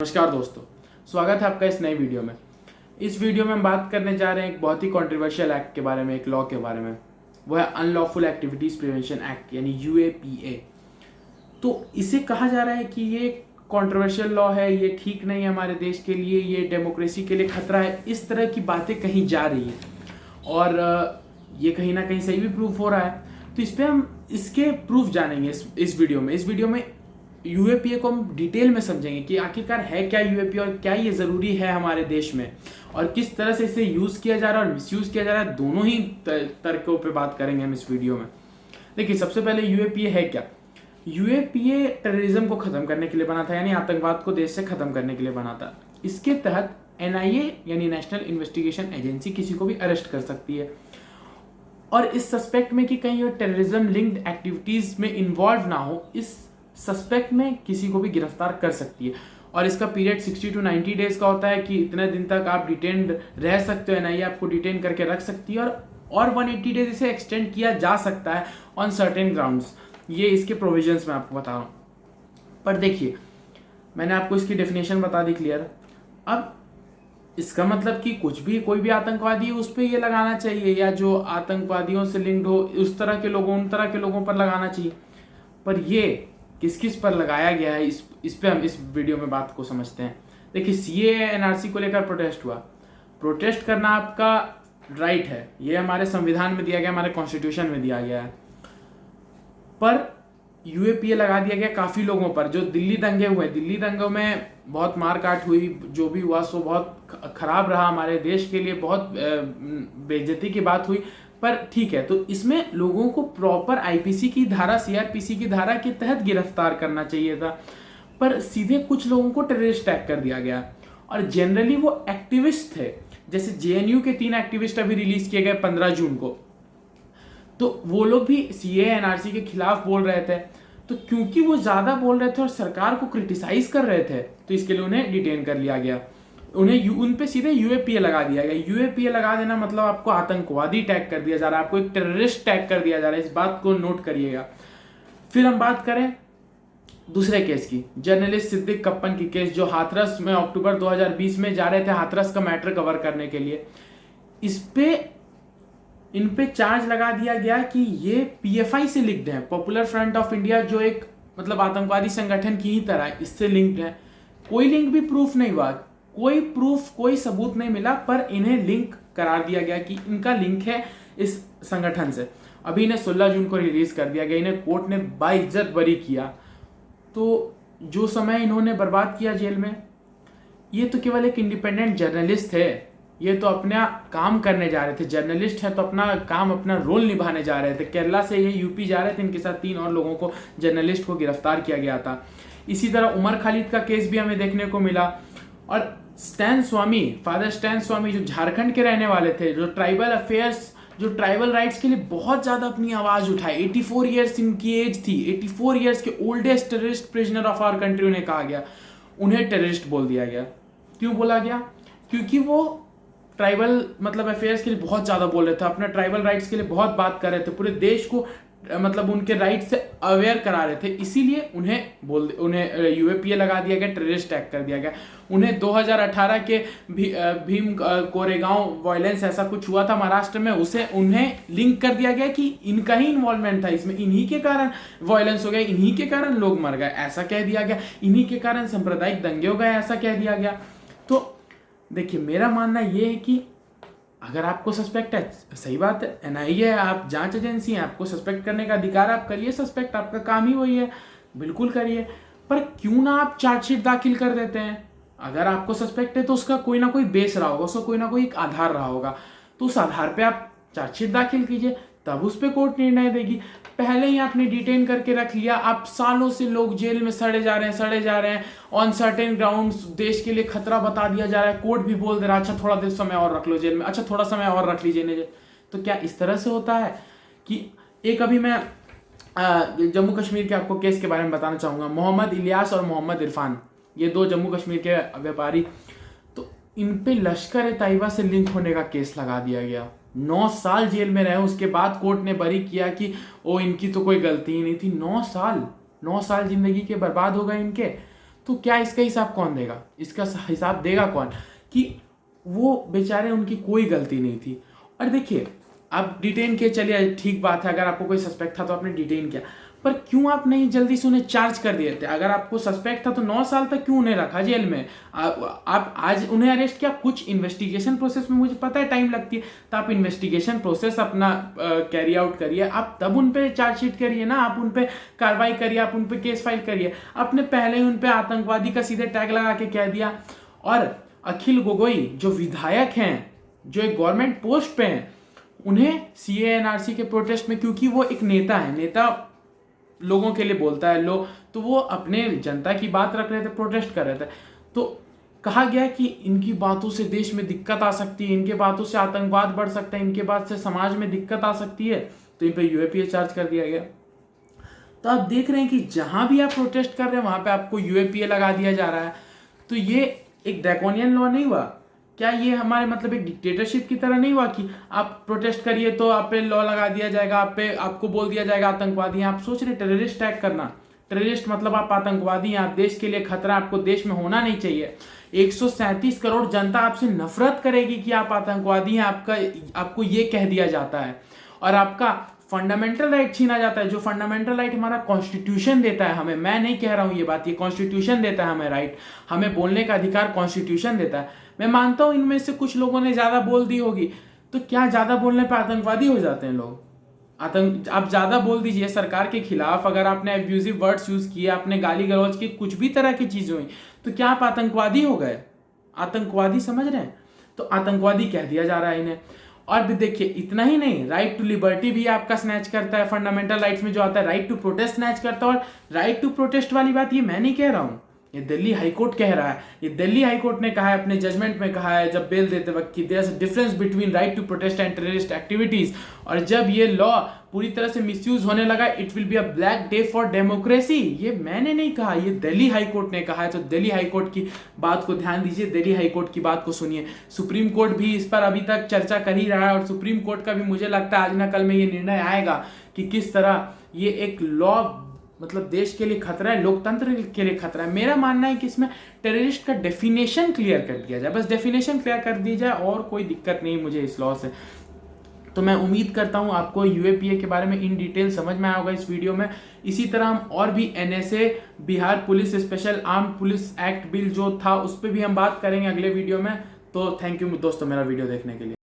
नमस्कार दोस्तों, स्वागत है आपका इस नई वीडियो में। इस वीडियो में हम बात करने जा रहे हैं एक बहुत ही कंट्रोवर्शियल एक्ट के बारे में, एक लॉ के बारे में। वो है अनलॉफुल एक्टिविटीज प्रिवेंशन एक्ट यानी यूएपीए। तो इसे कहा जा रहा है कि ये कंट्रोवर्शियल लॉ है, ये ठीक नहीं है हमारे देश के लिए, ये डेमोक्रेसी के लिए खतरा है, इस तरह की बातें कहीं जा रही है और ये कहीं ना कहीं सही भी प्रूफ हो रहा है। तो इस पर हम इसके प्रूफ जानेंगे इस वीडियो में यूएपीए को हम डिटेल में समझेंगे कि आखिरकार है क्या यूएपीए और क्या ये ज़रूरी है हमारे देश में और किस तरह से इसे यूज़ किया जा रहा है और मिसयूज़ किया जा रहा है। दोनों ही तरीकों पे बात करेंगे हम इस वीडियो में। देखिए, सबसे पहले यूएपीए है क्या। यूएपीए टेररिज्म को ख़त्म करने के लिए बना था, यानी आतंकवाद को देश से ख़त्म करने के लिए बना था। इसके तहत एनआईए यानी नेशनल इन्वेस्टिगेशन एजेंसी किसी को भी अरेस्ट कर सकती है और इस सस्पेक्ट में कि कहीं वो टेररिज्म लिंक्ड एक्टिविटीज़ में इन्वॉल्व ना हो, इस सस्पेक्ट में किसी को भी गिरफ्तार कर सकती है। और इसका पीरियड 60 to 90 डेज का होता है कि इतने दिन तक आप डिटेन्ड रह सकते हो, एनआईए आपको डिटेन करके रख सकती है और 180 डेज इसे एक्सटेंड किया जा सकता है ऑन सर्टेन ग्राउंड्स। ये इसके प्रोविजंस मैं आपको बता रहा हूँ। पर देखिए, मैंने आपको इसकी डेफिनेशन बता दी क्लियर। अब इसका मतलब कि कोई भी आतंकवादी उस पर ये लगाना चाहिए या जो आतंकवादियों से लिंक्ड हो उन तरह के लोगों पर लगाना चाहिए। पर ये किस किस पर लगाया गया है, इस पे हम इस वीडियो में बात को समझते हैं। देखिए, सीएए एनआरसी को लेकर प्रोटेस्ट हुआ। प्रोटेस्ट करना आपका राइट है, ये हमारे संविधान में दिया गया, हमारे कॉन्स्टिट्यूशन में दिया गया है। पर यूएपीए लगा दिया गया काफ़ी लोगों पर। जो दिल्ली दंगे हुए, दिल्ली दंगों में बहुत मारकाट हुई, जो भी हुआ सो बहुत खराब रहा हमारे देश के लिए, बहुत बेइज्जती की बात हुई। पर ठीक है, तो इसमें लोगों को प्रॉपर आईपीसी की धारा, सीआरपीसी की धारा के तहत गिरफ्तार करना चाहिए था, पर सीधे कुछ लोगों को टेररिस्ट टैग कर दिया गया। और जनरली वो एक्टिविस्ट थे, जैसे जेएनयू के 3 एक्टिविस्ट अभी रिलीज किए गए 15 जून को। तो वो लोग भी सीएए एनआरसी के खिलाफ बोल रहे थे। तो क्योंकि वो ज्यादा बोल रहे थे और सरकार को क्रिटिसाइज कर रहे थे, तो इसके लिए उन्हें डिटेन कर लिया गया। उन पे सीधे यूएपीए लगा दिया गया। यूएपीए लगा देना मतलब आपको आतंकवादी टैग कर दिया जा रहा है, आपको एक टेररिस्ट टैग कर दिया जा रहा है। इस बात को नोट करिएगा। फिर हम बात करें दूसरे केस की, जर्नलिस्ट सिद्दीक कप्पन की केस, जो हाथरस में अक्टूबर 2020 में जा रहे थे हाथरस का मैटर कवर करने के लिए। इन पे चार्ज लगा दिया गया कि ये पीएफआई से लिंक्ड है, पॉपुलर फ्रंट ऑफ इंडिया, जो एक मतलब आतंकवादी संगठन की ही तरह इससे लिंक्ड है। कोई लिंक भी प्रूफ नहीं हुआ, कोई सबूत नहीं मिला, पर इन्हें लिंक करार दिया गया कि इनका लिंक है इस संगठन से। अभी इन्हें 16 जून को रिलीज कर दिया गया। इन्हें कोर्ट ने बाइज्जत बरी किया। तो जो समय इन्होंने बर्बाद किया जेल में, ये तो केवल एक इंडिपेंडेंट जर्नलिस्ट थे। ये तो अपना काम करने जा रहे थे, जर्नलिस्ट है तो अपना काम, अपना रोल निभाने जा रहे थे। केरला से ये यूपी जा रहे थे, इनके साथ 3 और लोगों को, जर्नलिस्ट को गिरफ्तार किया गया था। इसी तरह उमर खालिद का केस भी हमें देखने को मिला। और फादर स्टैन स्वामी जो झारखंड के रहने वाले थे, जो ट्राइबल अफेयर्स, जो ट्राइबल राइट्स के लिए बहुत ज़्यादा अपनी आवाज़ उठाए। 84 ईयर्स इनकी एज थी। 84 ईयर्स के oldest terrorist prisoner of our country उन्हें कहा गया। उन्हें टेररिस्ट बोल दिया गया। क्यों बोला गया? क्योंकि वो ट्राइबल मतलब अफेयर्स के लिए बहुत ज़्यादा बोल रहे थे, अपने ट्राइबल राइट्स के लिए बहुत बात कर रहे थे, पूरे देश को मतलब उनके राइट से अवेयर करा रहे थे। इसीलिए उन्हें यूएपीए लगा दिया गया, टेररिस्ट टैग कर दिया गया। उन्हें 2018 के भीम कोरेगांव वायलेंस ऐसा कुछ हुआ था महाराष्ट्र में, उन्हें लिंक कर दिया गया कि इनका ही इन्वॉल्वमेंट था इसमें, इन्हीं के कारण वायलेंस हो गया, इन्हीं के कारण लोग मर गए, ऐसा कह दिया गया। इन्हीं के कारण सांप्रदायिक दंगे हो गए, ऐसा कह दिया गया। तो देखिए, मेरा मानना यह है कि अगर आपको सस्पेक्ट है, सही बात है, एनआईए है, आप जांच एजेंसी हैं, आपको सस्पेक्ट करने का अधिकार, आप करिए सस्पेक्ट, आपका काम ही वही है, बिल्कुल करिए। पर क्यों ना आप चार्जशीट दाखिल कर देते हैं? अगर आपको सस्पेक्ट है तो उसका कोई ना कोई बेस रहा होगा, उसका कोई ना कोई एक आधार रहा होगा, तो उस आधार पे आप चार्जशीट दाखिल कीजिए, तब उस पर कोर्ट निर्णय देगी। पहले ही आपने डिटेन करके रख लिया, आप सालों से लोग जेल में सड़े जा रहे हैं ऑन सर्टेन ग्राउंड्स, देश के लिए खतरा बता दिया जा रहा है, कोर्ट भी बोल दे रहा है अच्छा थोड़ा देर समय और रख लो जेल में, अच्छा थोड़ा समय और रख लीजिए जेल। तो क्या इस तरह से होता है कि एक अभी मैं जम्मू कश्मीर के आपको केस के बारे में बताना चाहूँगा। मोहम्मद इलियास और मोहम्मद इरफान, ये 2 जम्मू कश्मीर के व्यापारी, तो इन पे लश्कर ए तैयबा से लिंक होने का केस लगा दिया गया। 9 साल जेल में रहे, उसके बाद कोर्ट ने बरी किया कि इनकी तो कोई गलती ही नहीं थी। 9 साल जिंदगी के बर्बाद हो गए इनके। तो क्या इसका हिसाब कौन देगा? इसका हिसाब देगा कौन कि वो बेचारे, उनकी कोई गलती नहीं थी। और देखिए, आप डिटेन किए, चलिए ठीक बात है, अगर आपको कोई सस्पेक्ट था तो आपने डिटेन किया, पर क्यों आप नहीं जल्दी से उन्हें चार्ज कर दिए थे? अगर आपको सस्पेक्ट था तो 9 साल तक क्यों उन्हें रखा जेल में? आप आज उन्हें अरेस्ट किया, कुछ इन्वेस्टिगेशन प्रोसेस में मुझे पता है टाइम लगती है, तो आप इन्वेस्टिगेशन प्रोसेस अपना कैरी आउट करिए, आप तब उन पे चार्जशीट करिए ना, आप उन पे कार्रवाई करिए, आप उन पे केस फाइल करिए। आपने पहले ही उन पे आतंकवादी का सीधे टैग लगा के कह दिया। और अखिल गोगोई जो विधायक हैं, जो एक गवर्नमेंट पोस्ट पे हैं, उन्हें सीए एनआरसी के प्रोटेस्ट में, क्योंकि वो एक नेता है, नेता लोगों के लिए बोलता है, तो वो अपने जनता की बात रख रहे थे, प्रोटेस्ट कर रहे थे, तो कहा गया कि इनकी बातों से देश में दिक्कत आ सकती है, इनके बातों से आतंकवाद बढ़ सकता है, इनके बात से समाज में दिक्कत आ सकती है, तो इन पे यूएपीए चार्ज कर दिया गया। तो आप देख रहे हैं कि जहां भी आप प्रोटेस्ट कर रहे हैं वहां पे आपको यूएपीए लगा दिया जा रहा है। तो ये एक ड्रैकोनियन लॉ नहीं हुआ क्या? ये हमारे मतलब एक डिक्टेटरशिप की तरह नहीं हुआ कि आप प्रोटेस्ट करिए तो आप पे लॉ लगा दिया जाएगा, आपको बोल दिया जाएगा आतंकवादी हैं। आप सोच रहे टेररिस्ट टैग करना, टेररिस्ट मतलब आप आतंकवादी हैं, आप देश के लिए खतरा, आपको देश में होना नहीं चाहिए। 137 करोड़ जनता आपसे नफरत करेगी कि आप आतंकवादी हैं, आपको ये कह दिया जाता है, और आपका फंडामेंटल राइट छीना जाता है। जो फंडामेंटल राइट हमारा कॉन्स्टिट्यूशन देता है हमें, मैं नहीं कह रहा हूं ये बात, ये कॉन्स्टिट्यूशन देता है हमें राइट, हमें बोलने का अधिकार कॉन्स्टिट्यूशन देता है। मैं मानता हूं इनमें से कुछ लोगों ने ज्यादा बोल दी होगी, तो क्या ज्यादा बोलने पर आतंकवादी हो जाते हैं लोग? आप ज्यादा बोल दीजिए सरकार के खिलाफ, अगर आपने एब्यूजिव वर्ड्स यूज किए, आपने गाली गलौज की, कुछ भी तरह की चीजें हुई, तो क्या आप आतंकवादी हो गए? आतंकवादी समझ रहे हैं? तो आतंकवादी कह दिया जा रहा है इन्हें। और भी देखिए, इतना ही नहीं, राइट टू लिबर्टी भी आपका स्नैच करता है, फंडामेंटल राइट्स में जो आता है राइट टू प्रोटेस्ट स्नैच करता है। और राइट टू प्रोटेस्ट वाली बात ये मैं नहीं कह रहा हूं, ये दिल्ली हाईकोर्ट कह रहा है। ये दिल्ली हाईकोर्ट ने कहा है, अपने जजमेंट में कहा है जब बेल देते वक्त, कि there is a difference between right to protest and terrorist activities. और जब ये लॉ पूरी तरह से मिसयूज होने लगा, it will be a black day for democracy. ये मैंने नहीं कहा, ये दिल्ली हाईकोर्ट ने कहा है। तो दिल्ली हाईकोर्ट की बात को ध्यान दीजिए, दिल्ली हाईकोर्ट की बात को सुनिए। सुप्रीम कोर्ट भी इस पर अभी तक चर्चा कर ही रहा है, और सुप्रीम कोर्ट का भी मुझे लगता है आज ना कल में ये निर्णय आएगा कि किस तरह ये एक लॉ मतलब देश के लिए खतरा है, लोकतंत्र के लिए खतरा है। मेरा मानना है कि इसमें टेररिस्ट का डेफिनेशन क्लियर कर दिया जाए, बस डेफिनेशन क्लियर कर दी जाए, और कोई दिक्कत नहीं मुझे इस लॉ से। तो मैं उम्मीद करता हूं आपको यूएपीए के बारे में इन डिटेल समझ में आया होगा इस वीडियो में। इसी तरह हम और भी NSA, Bihar police special arm police act bill जो था, उस पर भी हम बात करेंगे अगले वीडियो में। तो थैंक यू दोस्तों मेरा वीडियो देखने के लिए।